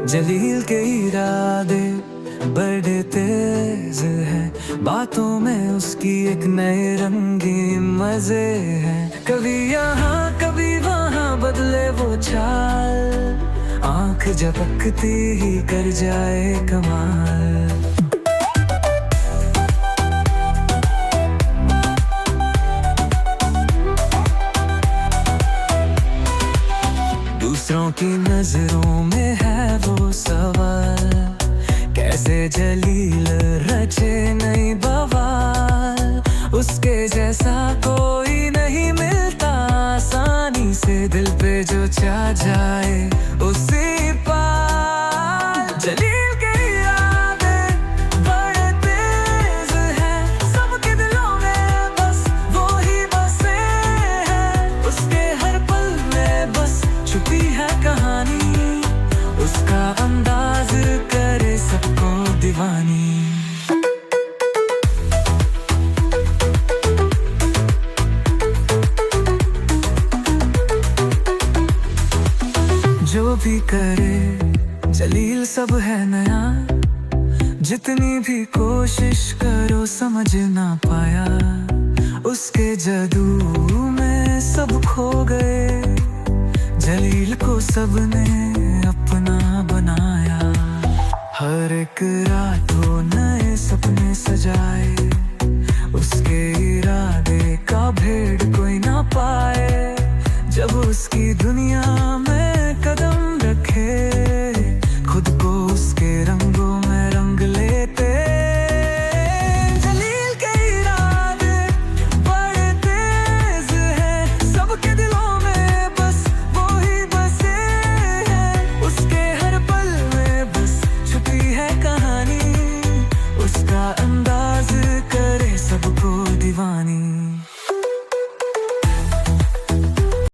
जलील के इरादे बड़े तेज हैं, बातों में उसकी एक नए रंगी मजे हैं। कभी यहाँ कभी वहाँ बदले वो चाल, आंख झपकती ही कर जाए कमाल। दूसरों की नजरों में है वो सवाल, कैसे जलील रचे नई बवाल। उसके जैसा कोई नहीं मिलता आसानी से, दिल पे जो छा जाए उसी पाल। जलील के इरादे बड़े तेज हैं, सबके दिलों में बस वो ही बसे हैं। उसके हर पल में बस छुपी है कहानी, उसका अंदाज करे सबको दीवानी। जो भी करे जलील सब है नया, जितनी भी कोशिश करो समझ ना पाया। उसके जादू में सब खो गए, जलील को सबने अपना बनाया। हर एक रात वो नए सपने सजाए, उसके इरादे का भेद कोई ना पाए। जब उसकी दुनिया में कदम